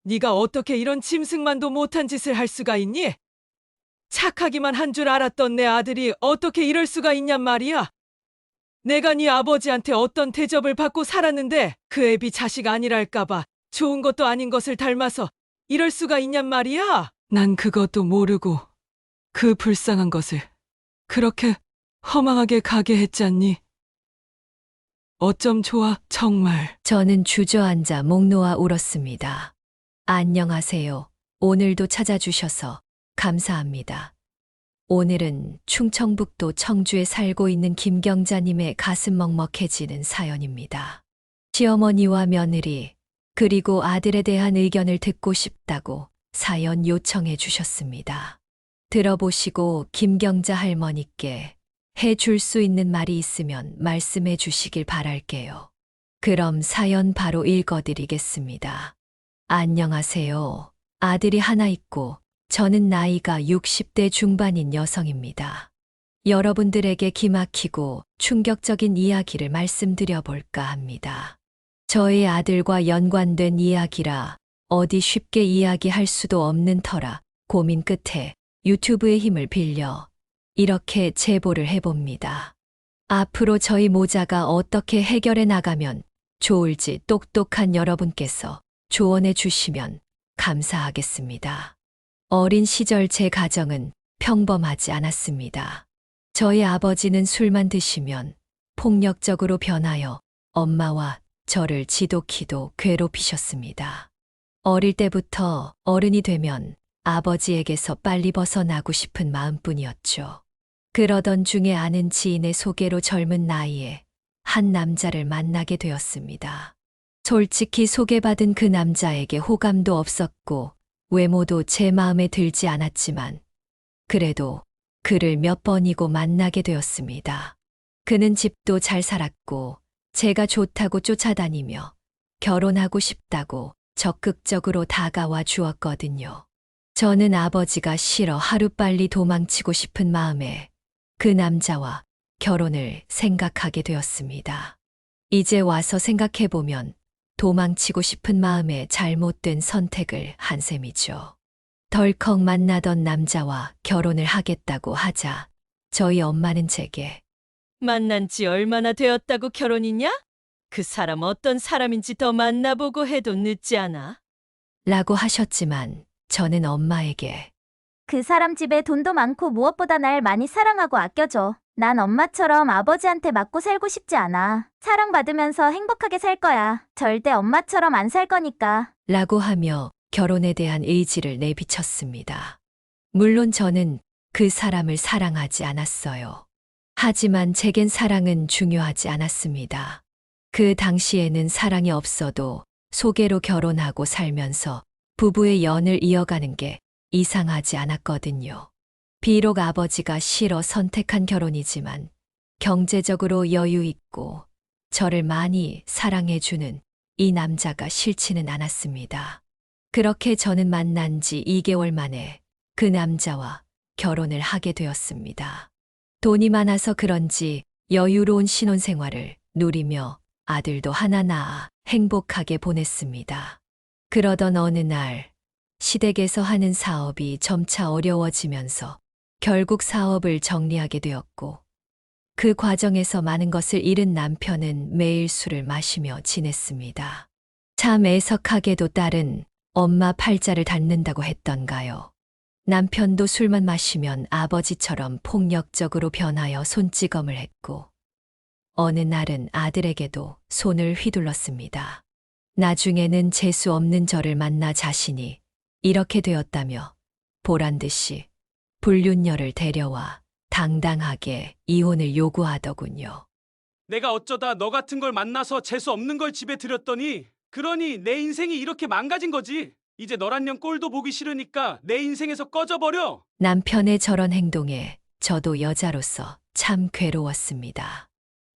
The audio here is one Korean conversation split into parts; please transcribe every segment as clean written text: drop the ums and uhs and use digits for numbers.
네가 어떻게 이런 짐승만도 못한 짓을 할 수가 있니? 착하기만 한 줄 알았던 내 아들이 어떻게 이럴 수가 있냔 말이야. 내가 네 아버지한테 어떤 대접을 받고 살았는데 그 애비 자식 아니랄까봐 좋은 것도 아닌 것을 닮아서 이럴 수가 있냔 말이야. 난 그것도 모르고 그 불쌍한 것을 그렇게 허망하게 가게 했잖니. 어쩜 좋아, 정말. 저는 주저앉아 목 놓아 울었습니다. 안녕하세요. 오늘도 찾아주셔서 감사합니다. 오늘은 충청북도 청주에 살고 있는 김경자님의 가슴 먹먹해지는 사연입니다. 시어머니와 며느리, 그리고 아들에 대한 의견을 듣고 싶다고 사연 요청해 주셨습니다. 들어보시고 김경자 할머니께 해줄 수 있는 말이 있으면 말씀해 주시길 바랄게요. 그럼 사연 바로 읽어드리겠습니다. 안녕하세요. 아들이 하나 있고 저는 나이가 60대 중반인 여성입니다. 여러분들에게 기막히고 충격적인 이야기를 말씀드려 볼까 합니다. 저의 아들과 연관된 이야기라 어디 쉽게 이야기할 수도 없는 터라 고민 끝에 유튜브의 힘을 빌려 이렇게 제보를 해봅니다. 앞으로 저희 모자가 어떻게 해결해 나가면 좋을지 똑똑한 여러분께서 조언해 주시면 감사하겠습니다. 어린 시절 제 가정은 평범하지 않았습니다. 저희 아버지는 술만 드시면 폭력적으로 변하여 엄마와 저를 지독히도 괴롭히셨습니다. 어릴 때부터 어른이 되면 아버지에게서 빨리 벗어나고 싶은 마음뿐이었죠. 그러던 중에 아는 지인의 소개로 젊은 나이에 한 남자를 만나게 되었습니다. 솔직히 소개받은 그 남자에게 호감도 없었고 외모도 제 마음에 들지 않았지만 그래도 그를 몇 번이고 만나게 되었습니다. 그는 집도 잘 살았고 제가 좋다고 쫓아다니며 결혼하고 싶다고 적극적으로 다가와 주었거든요. 저는 아버지가 싫어 하루빨리 도망치고 싶은 마음에 그 남자와 결혼을 생각하게 되었습니다. 이제 와서 생각해보면 도망치고 싶은 마음에 잘못된 선택을 한 셈이죠. 덜컥 만나던 남자와 결혼을 하겠다고 하자 저희 엄마는 제게 만난 지 얼마나 되었다고 결혼이냐? 그 사람 어떤 사람인지 더 만나보고 해도 늦지 않아. 라고 하셨지만 저는 엄마에게 그 사람 집에 돈도 많고 무엇보다 날 많이 사랑하고 아껴줘. 난 엄마처럼 아버지한테 맞고 살고 싶지 않아. 사랑받으면서 행복하게 살 거야. 절대 엄마처럼 안 살 거니까. 라고 하며 결혼에 대한 의지를 내비쳤습니다. 물론 저는 그 사람을 사랑하지 않았어요. 하지만 제겐 사랑은 중요하지 않았습니다. 그 당시에는 사랑이 없어도 소개로 결혼하고 살면서 부부의 연을 이어가는 게 이상하지 않았거든요. 비록 아버지가 싫어 선택한 결혼이지만 경제적으로 여유 있고 저를 많이 사랑해주는 이 남자가 싫지는 않았습니다. 그렇게 저는 만난 지 2개월 만에 그 남자와 결혼을 하게 되었습니다. 돈이 많아서 그런지 여유로운 신혼생활을 누리며 아들도 하나 낳아 행복하게 보냈습니다. 그러던 어느 날 시댁에서 하는 사업이 점차 어려워지면서 결국 사업을 정리하게 되었고 그 과정에서 많은 것을 잃은 남편은 매일 술을 마시며 지냈습니다. 참 애석하게도 딸은 엄마 팔자를 닮는다고 했던가요. 남편도 술만 마시면 아버지처럼 폭력적으로 변하여 손찌검을 했고 어느 날은 아들에게도 손을 휘둘렀습니다. 나중에는 재수 없는 저를 만나 자신이 이렇게 되었다며 보란듯이 불륜녀를 데려와 당당하게 이혼을 요구하더군요. 내가 어쩌다 너 같은 걸 만나서 재수 없는 걸 집에 들였더니 그러니 내 인생이 이렇게 망가진 거지. 이제 너란 년 꼴도 보기 싫으니까 내 인생에서 꺼져버려. 남편의 저런 행동에 저도 여자로서 참 괴로웠습니다.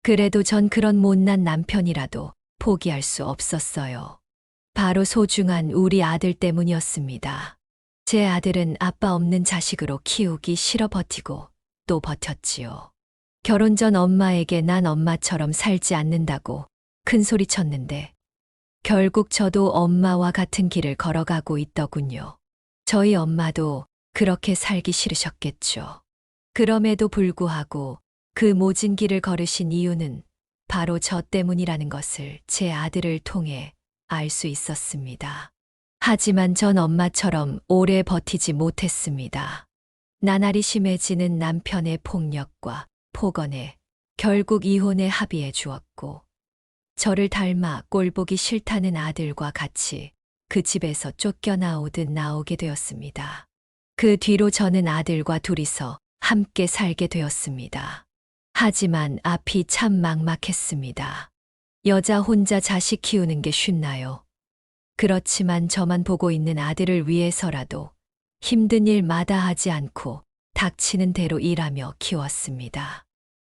그래도 전 그런 못난 남편이라도 포기할 수 없었어요. 바로 소중한 우리 아들 때문이었습니다. 제 아들은 아빠 없는 자식으로 키우기 싫어 버티고 또 버텼지요. 결혼 전 엄마에게 난 엄마처럼 살지 않는다고 큰 소리 쳤는데 결국 저도 엄마와 같은 길을 걸어가고 있더군요. 저희 엄마도 그렇게 살기 싫으셨겠죠. 그럼에도 불구하고 그 모진 길을 걸으신 이유는 바로 저 때문이라는 것을 제 아들을 통해 알 수 있었습니다. 하지만 전 엄마처럼 오래 버티지 못했습니다. 나날이 심해지는 남편의 폭력과 폭언에 결국 이혼에 합의해 주었고, 저를 닮아 꼴보기 싫다는 아들과 같이 그 집에서 쫓겨나오듯 나오게 되었습니다. 그 뒤로 저는 아들과 둘이서 함께 살게 되었습니다. 하지만 앞이 참 막막했습니다. 여자 혼자 자식 키우는 게 쉽나요? 그렇지만 저만 보고 있는 아들을 위해서라도 힘든 일 마다하지 않고 닥치는 대로 일하며 키웠습니다.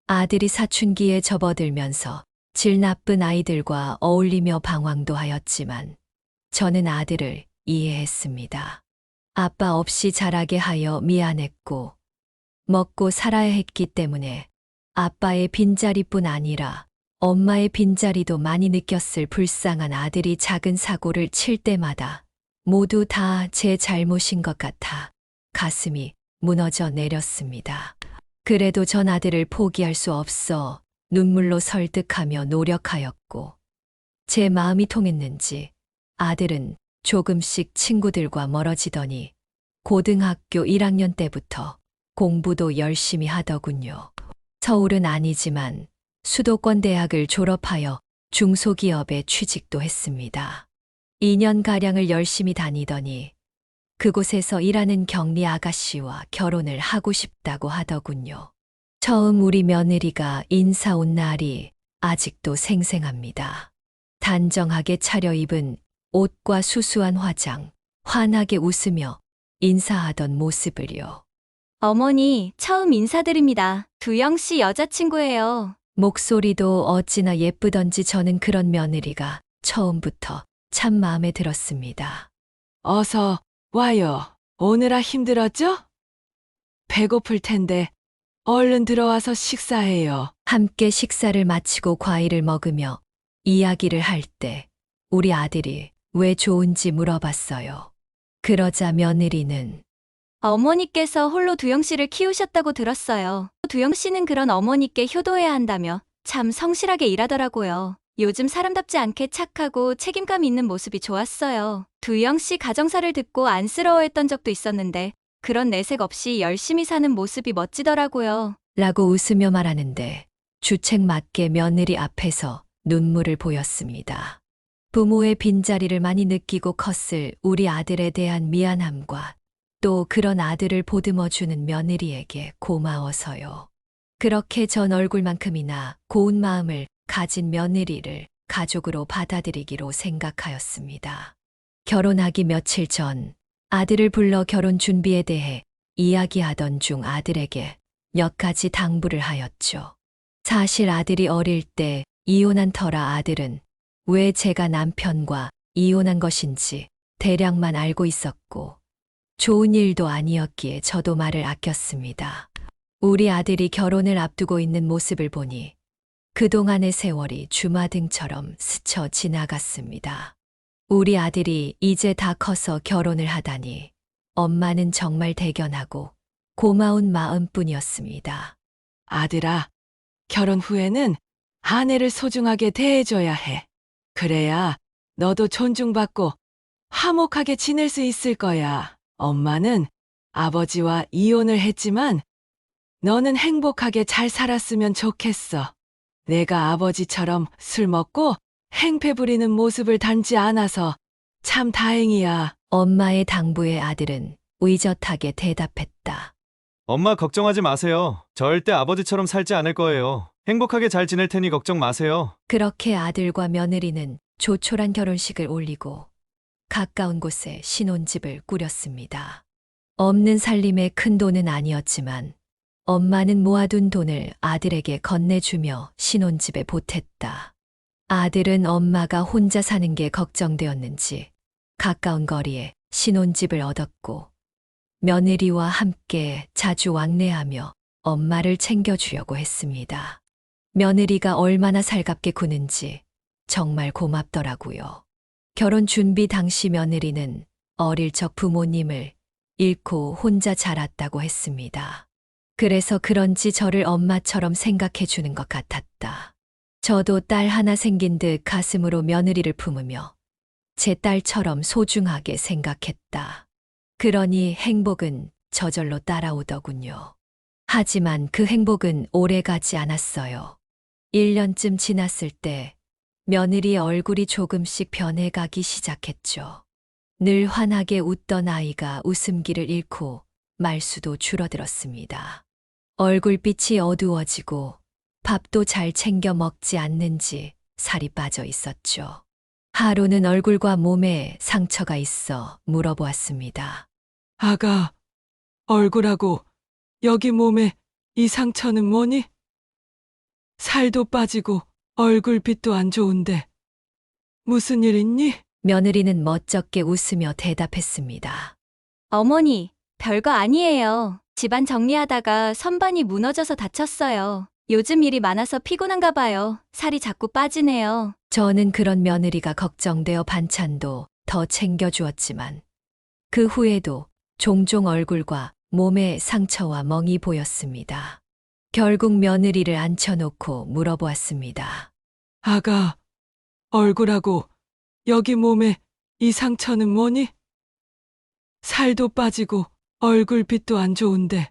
아들이 사춘기에 접어들면서 질 나쁜 아이들과 어울리며 방황도 하였지만 저는 아들을 이해했습니다. 아빠 없이 자라게 하여 미안했고, 먹고 살아야 했기 때문에 아빠의 빈자리뿐 아니라 엄마의 빈자리도 많이 느꼈을 불쌍한 아들이 작은 사고를 칠 때마다 모두 다 제 잘못인 것 같아 가슴이 무너져 내렸습니다. 그래도 전 아들을 포기할 수 없어 눈물로 설득하며 노력하였고, 제 마음이 통했는지 아들은 조금씩 친구들과 멀어지더니 고등학교 1학년 때부터 공부도 열심히 하더군요. 서울은 아니지만 수도권 대학을 졸업하여 중소기업에 취직도 했습니다. 2년가량을 열심히 다니더니 그곳에서 일하는 격리 아가씨와 결혼을 하고 싶다고 하더군요. 처음 우리 며느리가 인사 온 날이 아직도 생생합니다. 단정하게 차려입은 옷과 수수한 화장, 환하게 웃으며 인사하던 모습을요. 어머니, 처음 인사드립니다. 두영 씨 여자친구예요. 목소리도 어찌나 예쁘던지 저는 그런 며느리가 처음부터 참 마음에 들었습니다. 어서 와요. 오느라 힘들었죠? 배고플 텐데 얼른 들어와서 식사해요. 함께 식사를 마치고 과일을 먹으며 이야기를 할 때 우리 아들이 왜 좋은지 물어봤어요. 그러자 며느리는 어머니께서 홀로 두영 씨를 키우셨다고 들었어요. 두영 씨는 그런 어머니께 효도해야 한다며 참 성실하게 일하더라고요. 요즘 사람답지 않게 착하고 책임감 있는 모습이 좋았어요. 두영 씨 가정사를 듣고 안쓰러워했던 적도 있었는데 그런 내색 없이 열심히 사는 모습이 멋지더라고요. 라고 웃으며 말하는데 주책 맞게 며느리 앞에서 눈물을 보였습니다. 부모의 빈자리를 많이 느끼고 컸을 우리 아들에 대한 미안함과 또 그런 아들을 보듬어주는 며느리에게 고마워서요. 그렇게 전 얼굴만큼이나 고운 마음을 가진 며느리를 가족으로 받아들이기로 생각하였습니다. 결혼하기 며칠 전 아들을 불러 결혼 준비에 대해 이야기하던 중 아들에게 몇 가지 당부를 하였죠. 사실 아들이 어릴 때 이혼한 터라 아들은 왜 제가 남편과 이혼한 것인지 대략만 알고 있었고, 좋은 일도 아니었기에 저도 말을 아꼈습니다. 우리 아들이 결혼을 앞두고 있는 모습을 보니 그동안의 세월이 주마등처럼 스쳐 지나갔습니다. 우리 아들이 이제 다 커서 결혼을 하다니 엄마는 정말 대견하고 고마운 마음뿐이었습니다. 아들아, 결혼 후에는 아내를 소중하게 대해줘야 해. 그래야 너도 존중받고 화목하게 지낼 수 있을 거야. 엄마는 아버지와 이혼을 했지만 너는 행복하게 잘 살았으면 좋겠어. 내가 아버지처럼 술 먹고 행패 부리는 모습을 닮지 않아서 참 다행이야. 엄마의 당부에 아들은 의젓하게 대답했다. 엄마 걱정하지 마세요. 절대 아버지처럼 살지 않을 거예요. 행복하게 잘 지낼 테니 걱정 마세요. 그렇게 아들과 며느리는 조촐한 결혼식을 올리고 가까운 곳에 신혼집을 꾸렸습니다. 없는 살림에 큰 돈은 아니었지만 엄마는 모아둔 돈을 아들에게 건네주며 신혼집에 보탰다. 아들은 엄마가 혼자 사는 게 걱정되었는지 가까운 거리에 신혼집을 얻었고, 며느리와 함께 자주 왕래하며 엄마를 챙겨주려고 했습니다. 며느리가 얼마나 살갑게 구는지 정말 고맙더라고요. 결혼 준비 당시 며느리는 어릴 적 부모님을 잃고 혼자 자랐다고 했습니다. 그래서 그런지 저를 엄마처럼 생각해 주는 것 같았다. 저도 딸 하나 생긴 듯 가슴으로 며느리를 품으며 제 딸처럼 소중하게 생각했다. 그러니 행복은 저절로 따라오더군요. 하지만 그 행복은 오래가지 않았어요. 1년쯤 지났을 때 며느리의 얼굴이 조금씩 변해가기 시작했죠. 늘 환하게 웃던 아이가 웃음기를 잃고 말수도 줄어들었습니다. 얼굴빛이 어두워지고 밥도 잘 챙겨 먹지 않는지 살이 빠져 있었죠. 하루는 얼굴과 몸에 상처가 있어 물어보았습니다. 아가, 얼굴하고 여기 몸에 이 상처는 뭐니? 살도 빠지고 얼굴빛도 안 좋은데 무슨 일 있니? 며느리는 멋쩍게 웃으며 대답했습니다. 어머니, 별거 아니에요. 집안 정리하다가 선반이 무너져서 다쳤어요. 요즘 일이 많아서 피곤한가 봐요. 살이 자꾸 빠지네요. 저는 그런 며느리가 걱정되어 반찬도 더 챙겨주었지만 그 후에도 종종 얼굴과 몸에 상처와 멍이 보였습니다. 결국 며느리를 앉혀놓고 물어보았습니다. 아가, 얼굴하고 여기 몸에 이 상처는 뭐니? 살도 빠지고 얼굴빛도 안 좋은데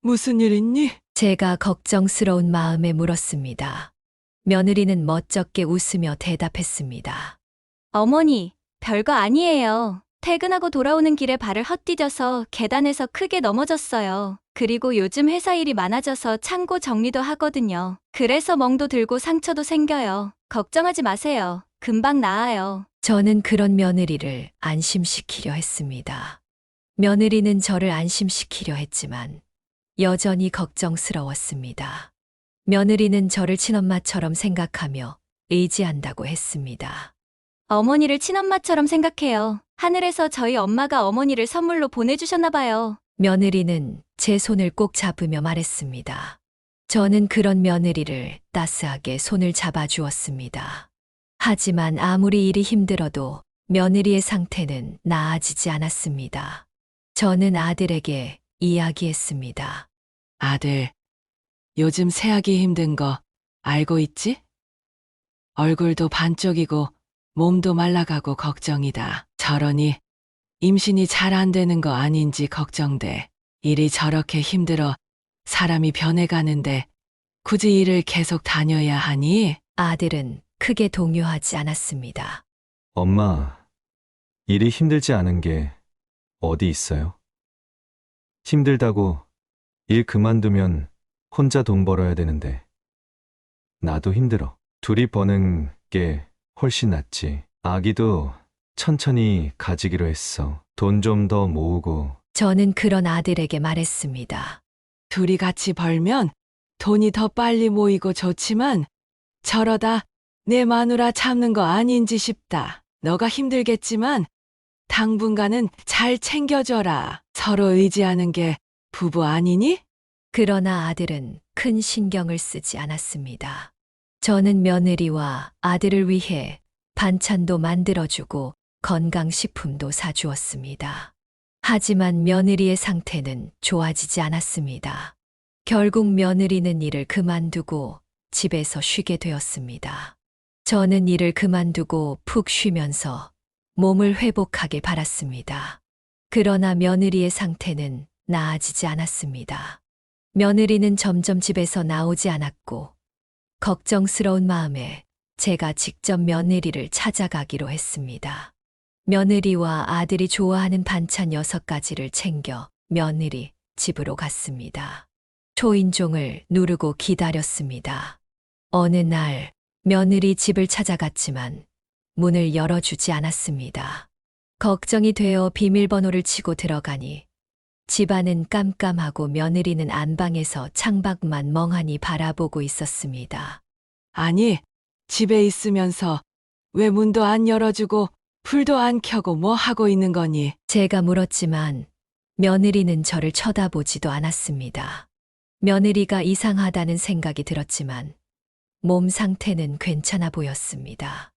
무슨 일 있니? 제가 걱정스러운 마음에 물었습니다. 며느리는 멋쩍게 웃으며 대답했습니다. 어머니, 별거 아니에요. 퇴근하고 돌아오는 길에 발을 헛디뎌서 계단에서 크게 넘어졌어요. 그리고 요즘 회사 일이 많아져서 창고 정리도 하거든요. 그래서 멍도 들고 상처도 생겨요. 걱정하지 마세요. 금방 나아요. 저는 그런 며느리를 안심시키려 했습니다. 며느리는 저를 안심시키려 했지만 여전히 걱정스러웠습니다. 며느리는 저를 친엄마처럼 생각하며 의지한다고 했습니다. 어머니를 친엄마처럼 생각해요. 하늘에서 저희 엄마가 어머니를 선물로 보내주셨나 봐요. 며느리는 제 손을 꼭 잡으며 말했습니다. 저는 그런 며느리를 따스하게 손을 잡아주었습니다. 하지만 아무리 일이 힘들어도 며느리의 상태는 나아지지 않았습니다. 저는 아들에게 이야기했습니다. 아들, 요즘 새하기 힘든 거 알고 있지? 얼굴도 반쪽이고 몸도 말라가고 걱정이다. 저러니 임신이 잘 안 되는 거 아닌지 걱정돼. 일이 저렇게 힘들어 사람이 변해가는데 굳이 일을 계속 다녀야 하니? 아들은 크게 동요하지 않았습니다. 엄마, 일이 힘들지 않은 게 어디 있어요? 힘들다고 일 그만두면 혼자 돈 벌어야 되는데. 나도 힘들어. 둘이 버는 게 훨씬 낫지. 아기도 천천히 가지기로 했어. 돈 좀 더 모으고. 저는 그런 아들에게 말했습니다. 둘이 같이 벌면 돈이 더 빨리 모이고 좋지만 저러다 내 마누라 참는 거 아닌지 싶다. 너가 힘들겠지만 당분간은 잘 챙겨줘라. 서로 의지하는 게 부부 아니니? 그러나 아들은 큰 신경을 쓰지 않았습니다. 저는 며느리와 아들을 위해 반찬도 만들어주고 건강식품도 사주었습니다. 하지만 며느리의 상태는 좋아지지 않았습니다. 결국 며느리는 일을 그만두고 집에서 쉬게 되었습니다. 저는 일을 그만두고 푹 쉬면서 몸을 회복하길 바랐습니다. 그러나 며느리의 상태는 나아지지 않았습니다. 며느리는 점점 집에서 나오지 않았고 걱정스러운 마음에 제가 직접 며느리를 찾아가기로 했습니다. 며느리와 아들이 좋아하는 반찬 6가지를 챙겨 며느리 집으로 갔습니다. 초인종을 누르고 기다렸습니다. 어느 날 며느리 집을 찾아갔지만 문을 열어주지 않았습니다. 걱정이 되어 비밀번호를 치고 들어가니 집안은 깜깜하고 며느리는 안방에서 창밖만 멍하니 바라보고 있었습니다. 아니, 집에 있으면서 왜 문도 안 열어주고 불도 안 켜고 뭐 하고 있는 거니? 제가 물었지만 며느리는 저를 쳐다보지도 않았습니다. 며느리가 이상하다는 생각이 들었지만 몸 상태는 괜찮아 보였습니다.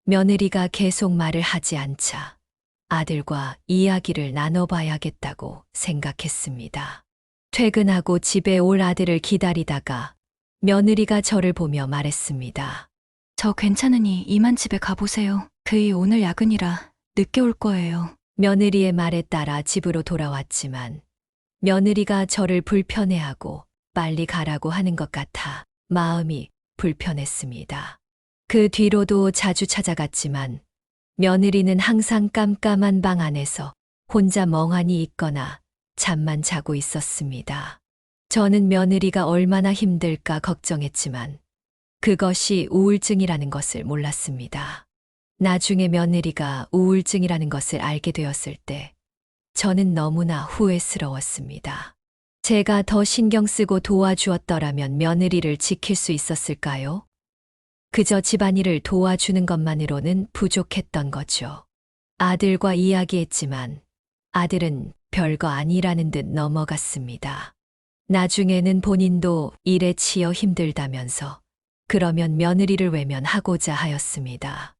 며느리가 계속 말을 하지 않자 아들과 이야기를 나눠봐야겠다고 생각했습니다. 퇴근하고 집에 올 아들을 기다리다가 며느리가 저를 보며 말했습니다. 저 괜찮으니 이만 집에 가보세요. 그이 오늘 야근이라 늦게 올 거예요. 며느리의 말에 따라 집으로 돌아왔지만 며느리가 저를 불편해하고 빨리 가라고 하는 것 같아 마음이 불편했습니다. 그 뒤로도 자주 찾아갔지만 며느리는 항상 깜깜한 방 안에서 혼자 멍하니 있거나 잠만 자고 있었습니다. 저는 며느리가 얼마나 힘들까 걱정했지만 그것이 우울증이라는 것을 몰랐습니다. 나중에 며느리가 우울증이라는 것을 알게 되었을 때 저는 너무나 후회스러웠습니다. 제가 더 신경 쓰고 도와주었더라면 며느리를 지킬 수 있었을까요? 그저 집안일을 도와주는 것만으로는 부족했던 거죠. 아들과 이야기했지만 아들은 별거 아니라는 듯 넘어갔습니다. 나중에는 본인도 일에 치여 힘들다면서 그러면 며느리를 외면하고자 하였습니다.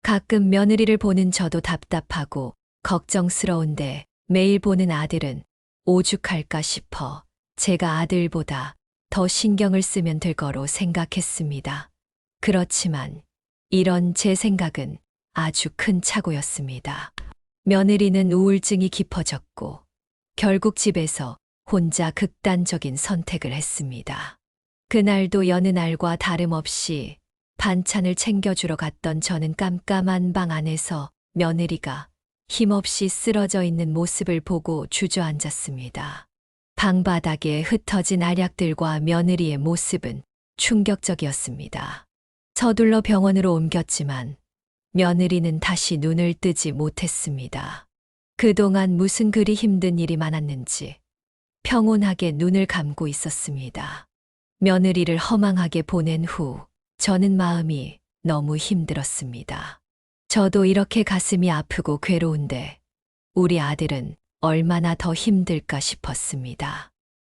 가끔 며느리를 보는 저도 답답하고 걱정스러운데 매일 보는 아들은 오죽할까 싶어 제가 아들보다 더 신경을 쓰면 될 거로 생각했습니다. 그렇지만 이런 제 생각은 아주 큰 착오였습니다. 며느리는 우울증이 깊어졌고 결국 집에서 혼자 극단적인 선택을 했습니다. 그날도 여느 날과 다름없이 반찬을 챙겨주러 갔던 저는 깜깜한 방 안에서 며느리가 힘없이 쓰러져 있는 모습을 보고 주저앉았습니다. 방바닥에 흩어진 알약들과 며느리의 모습은 충격적이었습니다. 서둘러 병원으로 옮겼지만 며느리는 다시 눈을 뜨지 못했습니다. 그동안 무슨 그리 힘든 일이 많았는지 평온하게 눈을 감고 있었습니다. 며느리를 허망하게 보낸 후 저는 마음이 너무 힘들었습니다. 저도 이렇게 가슴이 아프고 괴로운데 우리 아들은 얼마나 더 힘들까 싶었습니다.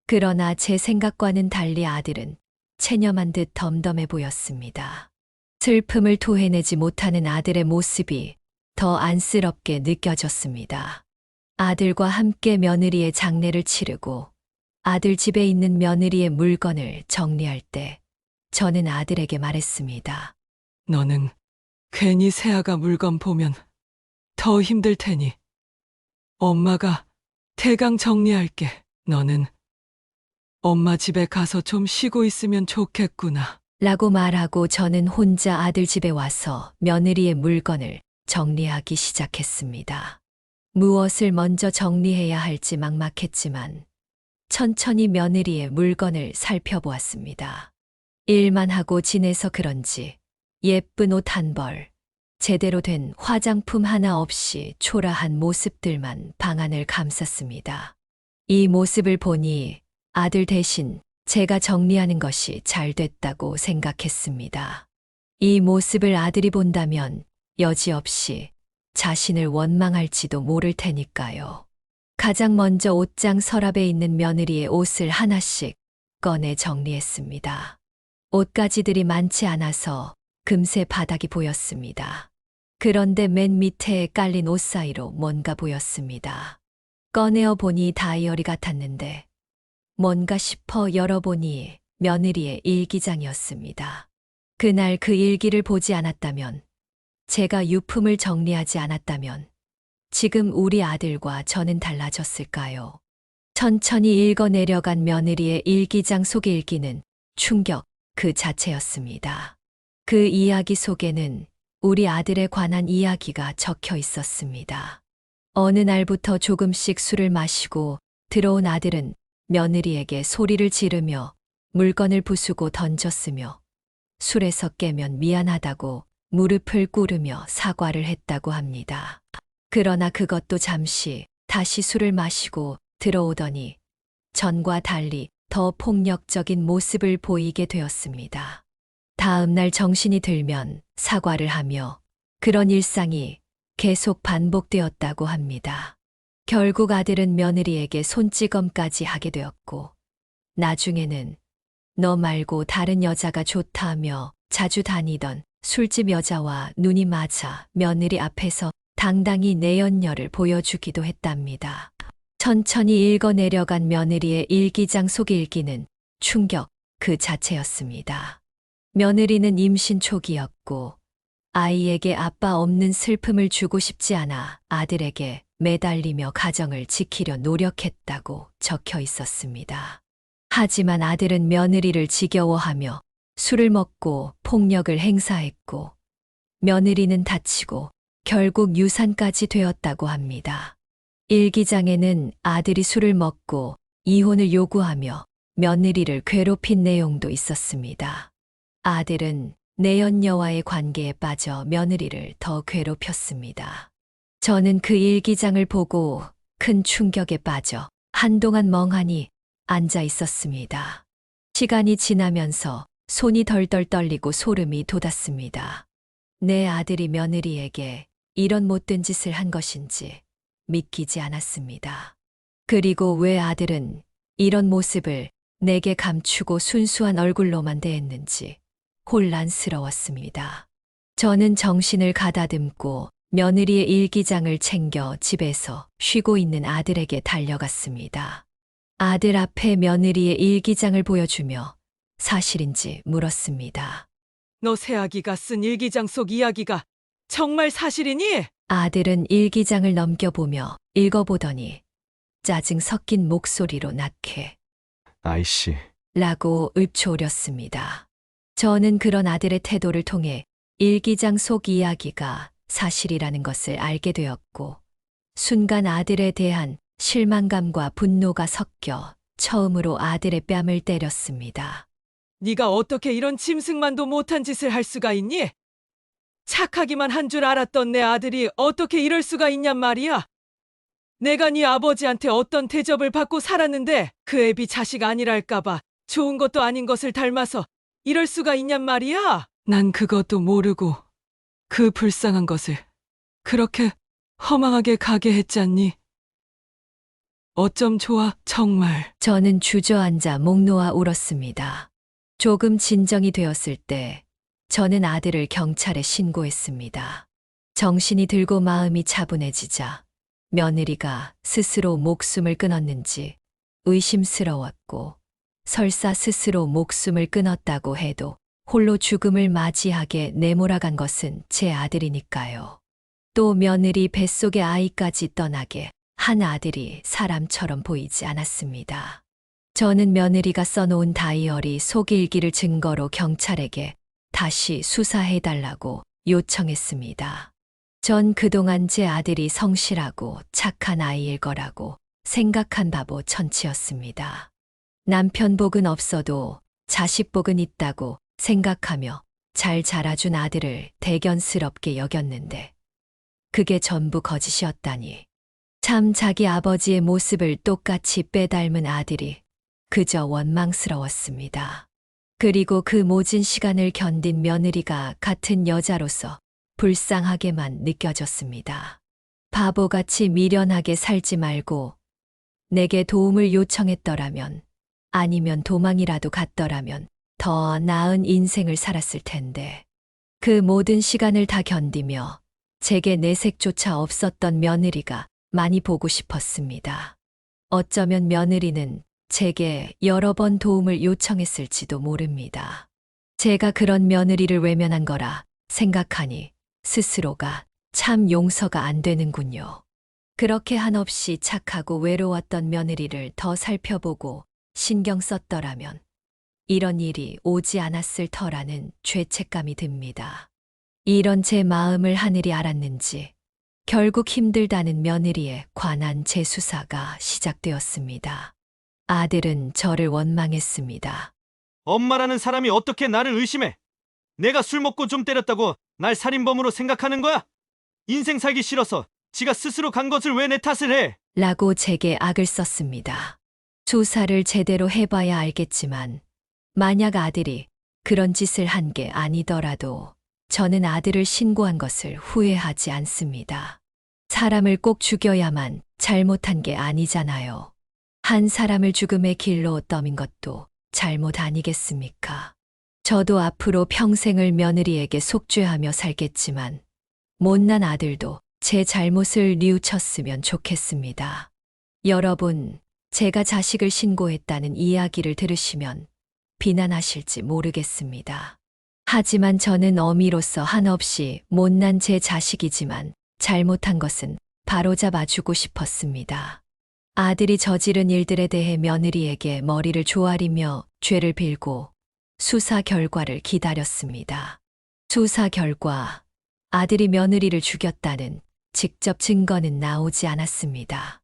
그러나 제 생각과는 달리 아들은 체념한 듯 덤덤해 보였습니다. 슬픔을 토해내지 못하는 아들의 모습이 더 안쓰럽게 느껴졌습니다. 아들과 함께 며느리의 장례를 치르고 아들 집에 있는 며느리의 물건을 정리할 때 저는 아들에게 말했습니다. 너는 괜히 새아가 물건 보면 더 힘들 테니 엄마가 대강 정리할게. 너는 엄마 집에 가서 좀 쉬고 있으면 좋겠구나. 라고 말하고 저는 혼자 아들 집에 와서 며느리의 물건을 정리하기 시작했습니다. 무엇을 먼저 정리해야 할지 막막했지만 천천히 며느리의 물건을 살펴보았습니다. 일만 하고 지내서 그런지 예쁜 옷 한 벌, 제대로 된 화장품 하나 없이 초라한 모습들만 방 안을 감쌌습니다. 이 모습을 보니 아들 대신 제가 정리하는 것이 잘 됐다고 생각했습니다. 이 모습을 아들이 본다면 여지없이 자신을 원망할지도 모를 테니까요. 가장 먼저 옷장 서랍에 있는 며느리의 옷을 하나씩 꺼내 정리했습니다. 옷가지들이 많지 않아서 금세 바닥이 보였습니다. 그런데 맨 밑에 깔린 옷 사이로 뭔가 보였습니다. 꺼내어 보니 다이어리 같았는데 뭔가 싶어 열어보니 며느리의 일기장이었습니다. 그날 그 일기를 보지 않았다면, 제가 유품을 정리하지 않았다면 지금 우리 아들과 저는 달라졌을까요? 천천히 읽어내려간 며느리의 일기장 속 일기는 충격 그 자체였습니다. 그 이야기 속에는 우리 아들에 관한 이야기가 적혀 있었습니다. 어느 날부터 조금씩 술을 마시고 들어온 아들은 며느리에게 소리를 지르며 물건을 부수고 던졌으며 술에서 깨면 미안하다고 무릎을 꿇으며 사과를 했다고 합니다. 그러나 그것도 잠시 다시 술을 마시고 들어오더니 전과 달리 더 폭력적인 모습을 보이게 되었습니다. 다음 날 정신이 들면 사과를 하며 그런 일상이 계속 반복되었다고 합니다. 결국 아들은 며느리에게 손찌검까지 하게 되었고 나중에는 너 말고 다른 여자가 좋다며 자주 다니던 술집 여자와 눈이 맞아 며느리 앞에서 당당히 내연녀를 보여주기도 했답니다. 천천히 읽어내려간 며느리의 일기장 속일기는 충격 그 자체였습니다. 며느리는 임신 초기였고 아이에게 아빠 없는 슬픔을 주고 싶지 않아 아들에게 매달리며 가정을 지키려 노력했다고 적혀 있었습니다. 하지만 아들은 며느리를 지겨워하며 술을 먹고 폭력을 행사했고 며느리는 다치고 결국 유산까지 되었다고 합니다. 일기장에는 아들이 술을 먹고 이혼을 요구하며 며느리를 괴롭힌 내용도 있었습니다. 아들은 내연녀와의 관계에 빠져 며느리를 더 괴롭혔습니다. 저는 그 일기장을 보고 큰 충격에 빠져 한동안 멍하니 앉아 있었습니다. 시간이 지나면서 손이 덜덜 떨리고 소름이 돋았습니다. 내 아들이 며느리에게 이런 못된 짓을 한 것인지 믿기지 않았습니다. 그리고 왜 아들은 이런 모습을 내게 감추고 순수한 얼굴로만 대했는지 혼란스러웠습니다. 저는 정신을 가다듬고 며느리의 일기장을 챙겨 집에서 쉬고 있는 아들에게 달려갔습니다. 아들 앞에 며느리의 일기장을 보여주며 사실인지 물었습니다. 너 새아기가 쓴 일기장 속 이야기가 정말 사실이니? 아들은 일기장을 넘겨보며 읽어보더니 짜증 섞인 목소리로 낳게 아이씨, 라고 읊조렸습니다. 저는 그런 아들의 태도를 통해 일기장 속 이야기가 사실이라는 것을 알게 되었고 순간 아들에 대한 실망감과 분노가 섞여 처음으로 아들의 뺨을 때렸습니다. 네가 어떻게 이런 짐승만도 못한 짓을 할 수가 있니? 착하기만 한 줄 알았던 내 아들이 어떻게 이럴 수가 있냔 말이야. 내가 네 아버지한테 어떤 대접을 받고 살았는데 그 애비 자식 아니랄까봐 좋은 것도 아닌 것을 닮아서 이럴 수가 있냔 말이야. 난 그것도 모르고 그 불쌍한 것을 그렇게 허망하게 가게 했잖니. 어쩜 좋아, 정말. 저는 주저앉아 목 놓아 울었습니다. 조금 진정이 되었을 때 저는 아들을 경찰에 신고했습니다. 정신이 들고 마음이 차분해지자 며느리가 스스로 목숨을 끊었는지 의심스러웠고 설사 스스로 목숨을 끊었다고 해도 홀로 죽음을 맞이하게 내몰아간 것은 제 아들이니까요. 또 며느리 뱃속의 아이까지 떠나게 한 아들이 사람처럼 보이지 않았습니다. 저는 며느리가 써놓은 다이어리 속일기를 증거로 경찰에게 다시 수사해달라고 요청했습니다. 전 그동안 제 아들이 성실하고 착한 아이일 거라고 생각한 바보 천치였습니다. 남편 복은 없어도 자식 복은 있다고 생각하며 잘 자라준 아들을 대견스럽게 여겼는데 그게 전부 거짓이었다니. 참 자기 아버지의 모습을 똑같이 빼닮은 아들이 그저 원망스러웠습니다. 그리고 그 모진 시간을 견딘 며느리가 같은 여자로서 불쌍하게만 느껴졌습니다. 바보같이 미련하게 살지 말고 내게 도움을 요청했더라면 아니면 도망이라도 갔더라면 더 나은 인생을 살았을 텐데 그 모든 시간을 다 견디며 제게 내색조차 없었던 며느리가 많이 보고 싶었습니다. 어쩌면 며느리는 제게 여러 번 도움을 요청했을지도 모릅니다. 제가 그런 며느리를 외면한 거라 생각하니 스스로가 참 용서가 안 되는군요. 그렇게 한없이 착하고 외로웠던 며느리를 더 살펴보고 신경 썼더라면 이런 일이 오지 않았을 터라는 죄책감이 듭니다. 이런 제 마음을 하늘이 알았는지 결국 힘들다는 며느리에 관한 재수사가 시작되었습니다. 아들은 저를 원망했습니다. 엄마라는 사람이 어떻게 나를 의심해? 내가 술 먹고 좀 때렸다고 날 살인범으로 생각하는 거야? 인생 살기 싫어서 지가 스스로 간 것을 왜 내 탓을 해? 라고 제게 악을 썼습니다. 수사를 제대로 해봐야 알겠지만 만약 아들이 그런 짓을 한 게 아니더라도 저는 아들을 신고한 것을 후회하지 않습니다. 사람을 꼭 죽여야만 잘못한 게 아니잖아요. 한 사람을 죽음의 길로 떠민 것도 잘못 아니겠습니까? 저도 앞으로 평생을 며느리에게 속죄하며 살겠지만 못난 아들도 제 잘못을 뉘우쳤으면 좋겠습니다. 여러분, 제가 자식을 신고했다는 이야기를 들으시면 비난하실지 모르겠습니다. 하지만 저는 어미로서 한없이 못난 제 자식이지만 잘못한 것은 바로잡아주고 싶었습니다. 아들이 저지른 일들에 대해 며느리에게 머리를 조아리며 죄를 빌고 수사 결과를 기다렸습니다. 수사 결과, 아들이 며느리를 죽였다는 직접 증거는 나오지 않았습니다.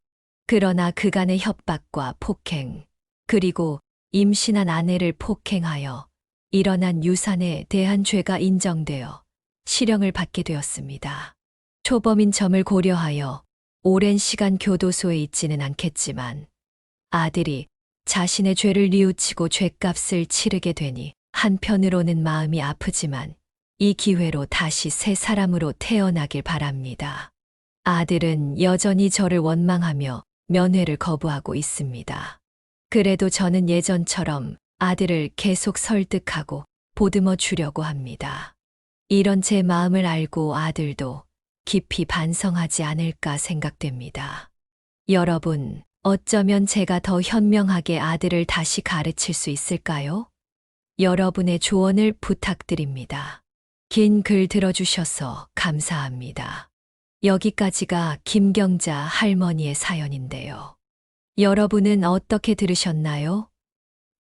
그러나 그간의 협박과 폭행, 그리고 임신한 아내를 폭행하여 일어난 유산에 대한 죄가 인정되어 실형을 받게 되었습니다. 초범인 점을 고려하여 오랜 시간 교도소에 있지는 않겠지만 아들이 자신의 죄를 뉘우치고 죗값을 치르게 되니 한편으로는 마음이 아프지만 이 기회로 다시 새 사람으로 태어나길 바랍니다. 아들은 여전히 저를 원망하며 면회를 거부하고 있습니다. 그래도 저는 예전처럼 아들을 계속 설득하고 보듬어 주려고 합니다. 이런 제 마음을 알고 아들도 깊이 반성하지 않을까 생각됩니다. 여러분, 어쩌면 제가 더 현명하게 아들을 다시 가르칠 수 있을까요? 여러분의 조언을 부탁드립니다. 긴 글 들어주셔서 감사합니다. 여기까지가 김경자 할머니의 사연인데요. 여러분은 어떻게 들으셨나요?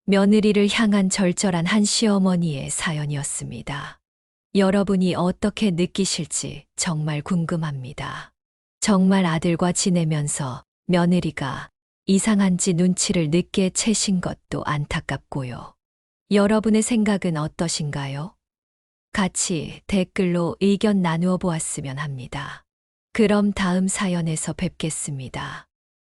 며느리를 향한 절절한 한 시어머니의 사연이었습니다. 여러분이 어떻게 느끼실지 정말 궁금합니다. 정말 아들과 지내면서 며느리가 이상한지 눈치를 늦게 채신 것도 안타깝고요. 여러분의 생각은 어떠신가요? 같이 댓글로 의견 나누어 보았으면 합니다. 그럼 다음 사연에서 뵙겠습니다.